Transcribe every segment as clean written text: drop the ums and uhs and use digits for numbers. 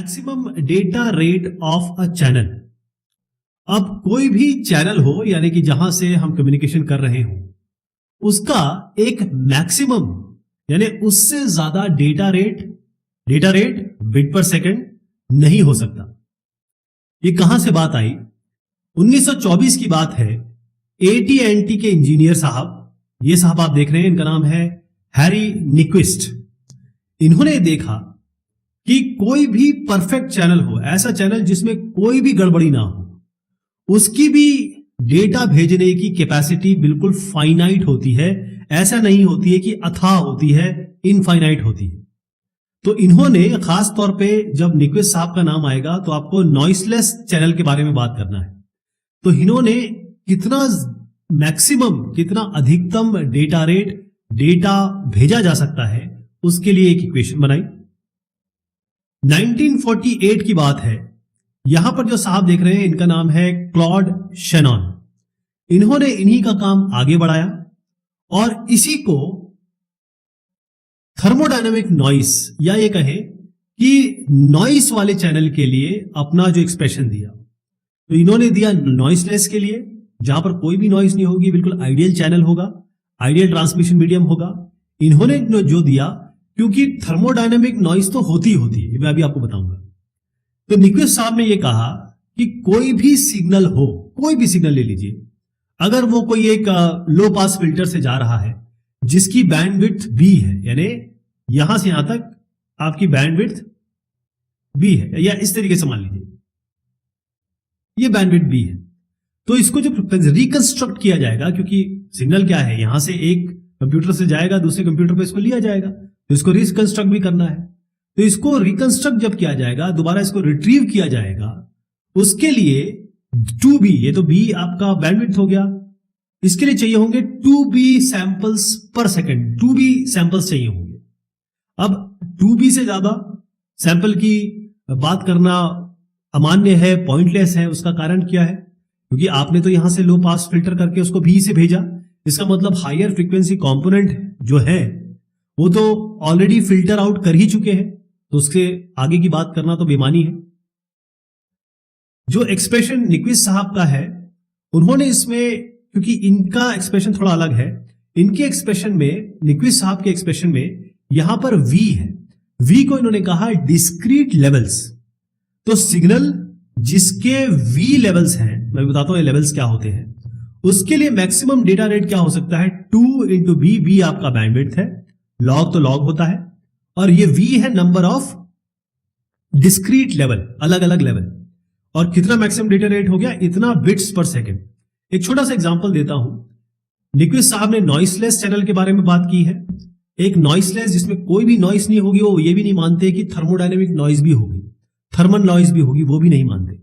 Maximum data rate of a channel. अब कोई भी चैनल हो यानी कि जहां से हम कम्युनिकेशन कर रहे हो उसका एक मैक्सिमम यानी उससे ज्यादा डेटा रेट बिट पर सेकंड नहीं हो सकता। ये कहां से बात आई? 1924 की बात है। AT&T के इंजीनियर साहब, ये साहब आप देख रहे हैं, इनका नाम है हैरी निक्विस्ट। इन्होंने देखा कि कोई भी परफेक्ट चैनल हो, ऐसा चैनल जिसमें कोई भी गड़बड़ी ना हो, उसकी भी डेटा भेजने की कैपेसिटी बिल्कुल फाइनाइट होती है। ऐसा नहीं होती है कि अथाह होती है, इनफाइनाइट होती है। तो इन्होंने खास तौर पे जब निक्विस्ट साहब का नाम आएगा तो आपको नॉइसलेस चैनल के बारे में बात करना है। तो इन्होंने कितना मैक्सिमम, कितना अधिकतम डेटा रेट, डेटा भेजा जा सकता है, उसके लिए एक इक्वेशन बनाई। 1948 की बात है। यहां पर जो साहब देख रहे हैं इनका नाम है क्लॉड शेनॉन। इन्होंने इन्हीं का काम आगे बढ़ाया और इसी को थर्मोडायनेमिक नॉइस, या ये कहे कि नॉइस वाले चैनल के लिए अपना जो एक्सप्रेशन दिया, तो इन्होंने दिया नॉइसलेस के लिए, जहां पर कोई भी नॉइस नहीं होगी, बिल्कुल आइडियल चैनल होगा, आइडियल ट्रांसमिशन मीडियम होगा। इन्होंने जो दिया, क्योंकि थर्मोडायनेमिक नॉइस तो होती है, मैं अभी आपको बताऊंगा। तो निक्विस्ट साहब ने यह कहा कि कोई भी सिग्नल हो, कोई भी सिग्नल ले लीजिए, अगर वो कोई एक लो पास फिल्टर से जा रहा है जिसकी बैंडविड्थ B है, यानी यहां से यहां तक आपकी बैंडविड्थ B है, या इस तरीके से मान लीजिए ये बैंडविड्थ B है, तो इसको जो रिकंस्ट्रक्ट किया जाएगा, क्योंकि सिग्नल क्या है, यहां से एक कंप्यूटर से जाएगा दूसरे कंप्यूटर पे इसको लिया जाएगा, तो इसको रिकंस्ट्रक्ट भी करना है। तो इसको रिकंस्ट्रक्ट जब किया जाएगा, दोबारा इसको रिट्रीव किया जाएगा, उसके लिए 2B, ये तो B आपका बैंडविड्थ हो गया, इसके लिए चाहिए होंगे 2B सैंपल्स पर सेकंड, 2B सैंपल्स चाहिए होंगे। अब 2B से ज्यादा सैंपल की बात करना अमान्य है, पॉइंटलेस है। उसका कारण क्या है? क्योंकि आपने तो यहां से लो पास फिल्टर करके उसको B से भेजा, इसका मतलब हायर फ्रीक्वेंसी कंपोनेंट जो है वो तो ऑलरेडी फिल्टर आउट कर ही चुके हैं, तो उसके आगे की बात करना तो बेमानी है। जो एक्सप्रेशन निक्विस्ट साहब का है, उन्होंने इसमें, क्योंकि इनका एक्सप्रेशन थोड़ा अलग है, इनके एक्सप्रेशन में, निक्विस्ट साहब के एक्सप्रेशन में यहां पर V है, V को इन्होंने कहा डिस्क्रीट लेवल्स। तो सिग्नल जिसके V लेवल्स हैं, मैं बताता हूं ये लेवल्स क्या होते हैं, उसके लिए मैक्सिमम डेटा रेट क्या हो सकता है? 2 into B, B आपका बैंडविड्थ है, लॉग तो लॉग होता है, और ये V है नंबर ऑफ डिस्क्रीट लेवल, अलग अलग लेवल। और कितना मैक्सिमम डेटा रेट हो गया? इतना बिट्स पर सेकंड। एक छोटा सा एग्जांपल देता हूं। निक्विस्ट साहब ने नॉइसलेस चैनल के बारे में बात की है। एक नॉइसलेस जिसमें कोई भी नॉइस नहीं होगी, वो ये भी नहीं मानते कि थर्मोडायनेमिक नॉइस भी होगी, थर्मल नॉइस भी होगी, वो भी नहीं मानते।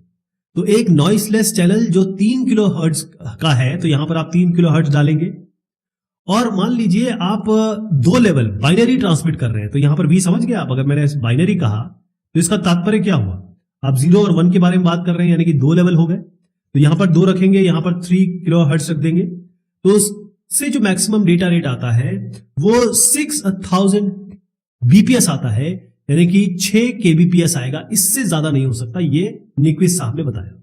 तो एक नॉइसलेस चैनल जो 3 किलोहर्ट्ज का है, तो यहां पर आप 3 किलोहर्ट्ज डालेंगे, और मान लीजिए आप 2 लेवल बाइनरी ट्रांसमिट कर रहे हैं, तो यहां पर भी समझ गए आप। अगर मैंने बाइनरी कहा तो इसका तात्पर्य क्या हुआ? आप 0 और 1 के बारे में बात कर रहे हैं, यानी कि 2 लेवल हो गए। तो यहां पर 2 रखेंगे, यहां पर 3 किलोहर्ट्ज रख देंगे, तो उससे जो मैक्सिमम डेटा रेट आता है वो 6000 बीपीएस आता है, यानी कि 6 kbps आएगा। इससे ज्यादा नहीं हो सकता, ये निक्विस्ट साहब ने बताया।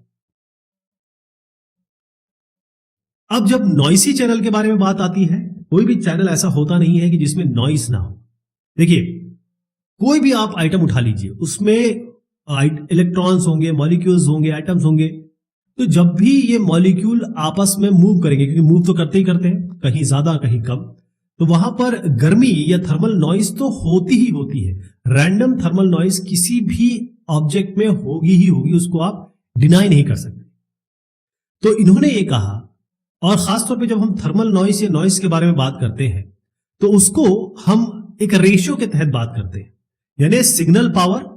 अब जब नॉइसी चैनल के बारे में बात आती है, कोई भी चैनल ऐसा होता नहीं है कि जिसमें नॉइस ना हो। देखिए, कोई भी आप आइटम उठा लीजिए, उसमें इलेक्ट्रॉन्स होंगे, मॉलिक्यूल्स होंगे, एटम्स होंगे। तो जब भी ये मॉलिक्यूल आपस में मूव करेंगे, क्योंकि मूव तो करते ही करते हैं, कहीं ज्यादा कहीं कम, तो वहां पर गर्मी या थर्मल नॉइस तो होती ही होती है। रैंडम थर्मल नॉइस किसी भी ऑब्जेक्ट में होगी ही होगी, उसको आप डिनाई नहीं कर सकते। तो इन्होंने ये कहा, और खासतौर पे जब हम थर्मल नॉइस या नॉइस के बारे में बात करते हैं तो उसको हम एक रेशियो के तहत बात करते हैं, यानी सिग्नल पावर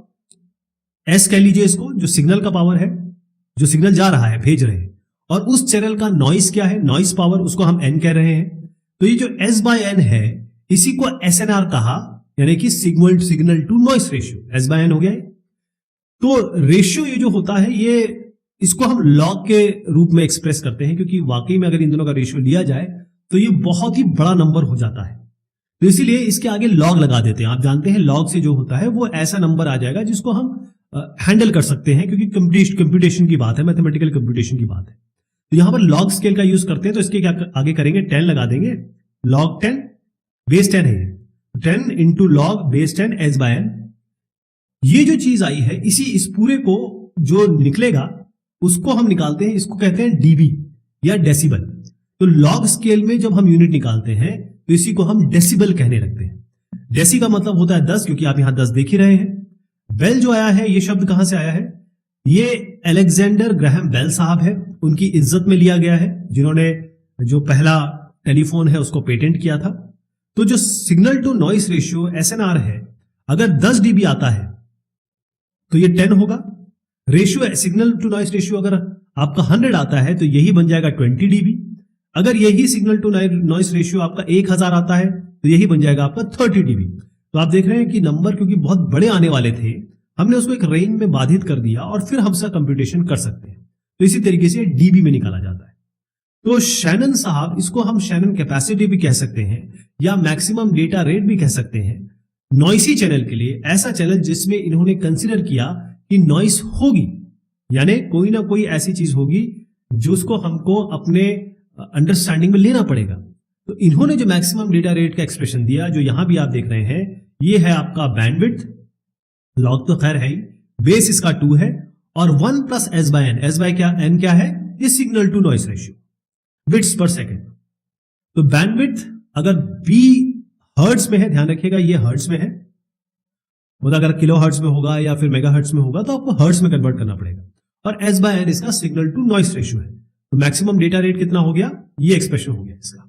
S कह लीजिए इसको, जो सिग्नल का पावर है, जो सिग्नल जा रहा है, भेज रहे हैं, और उस चैनल का नॉइस क्या है, नॉइस पावर, उसको हम N कह रहे हैं। तो ये जो S/N है, इसी को SNR कहा, यानी कि signal to noise ratio, S/N हो गया है। तो रेशियो ये जो होता है, ये इसको हम लॉग के रूप में एक्सप्रेस करते हैं, क्योंकि वाकई में अगर इन दोनों का रेशियो लिया जाए तो ये बहुत ही बड़ा नंबर हो जाता है। तो इसीलिए इसके आगे लॉग लगा देते हैं। आप जानते हैं लॉग से जो होता है वो ऐसा नंबर आ जाएगा जिसको हम हैंडल कर सकते हैं, क्योंकि कंप्यूटेशन की बात है, मैथमेटिकल कंप्यूटेशन की बात है। तो यहां पर लॉग स्केल का यूज करते हैं, तो इसके क्या आगे करेंगे, 10 लगा देंगे, log 10 बेस 10 है, 10 इंटू लॉग बेस 10 s/n। ये जो चीज आई है, इस पूरे को जो निकलेगा उसको हम निकालते हैं, इसको कहते हैं डीबी या डेसिबल। तो लॉग स्केल में जब हम यूनिट निकालते हैं तो इसी को हम डेसिबल कहने लगते हैं। डेसी का मतलब होता है 10, क्योंकि आप यहां 10 देख ही रहे हैं। बेल जो आया है, ये शब्द कहां से आया है, ये अलेक्जेंडर ग्राहम बेल साहब है, उनकी इज्जत में लिया गया है, जिन्होंने जो पहला टेलीफोन है उसको पेटेंट किया था। तो जो signal to noise ratio SNR है, अगर 10 dB आता है तो ये 10 होगा। Ratio signal to noise ratio अगर आपका 100 आता है तो यही बन जाएगा 20 dB। अगर यही सिग्नल टू नॉइस रेशियो आपका 1000 आता है तो यही बन जाएगा आपका 30 dB। तो आप देख रहे हैं कि नंबर क्योंकि बहुत बड़े आने वाले थे, हमने उसको एक रेंज में बाधित कर दिया और फिर हम इसका कंप्यूटेशन कर सकते हैं। तो इसी तरीके से डीबी में निकाला जाता है। तो शैनन साहब, इसको हम शैनन कैपेसिटी भी कह सकते हैं या मैक्सिमम डेटा रेट भी कह सकते हैं, नॉइसी चैनल के लिए, ऐसा चैनल जिसमें इन्होंने कंसीडर किया कि नॉइस होगी, यानी कोई ना कोई ऐसी चीज होगी जिसको हमको अपने अंडरस्टैंडिंग में लेना पड़ेगा। तो इन्होंने जो मैक्सिमम डेटा रेट का एक्सप्रेशन दिया, जो यहां भी आप देख रहे हैं, ये है आपका बैंडविड्थ, लॉग तो खैर है ही, बेस इसका 2 है, और 1 प्लस s/n, n क्या है, ये signal to noise ratio, bits per second. तो बैंडविड्थ अगर बी हर्ट्ज में है, ध्यान रखिएगा ये हर्ट्ज में है, मतलब अगर किलो हर्ट्ज में होगा या फिर मेगा हर्ट्ज में होगा तो आपको हर्ट्ज में कन्वर्ट करना पड़ेगा, और s/n इसका सिग्नल टू नॉइस रेशियो है। तो मैक्सिमम डेटा रेट कितना हो गया, ये एक्सप्रेशन हो गया इसका।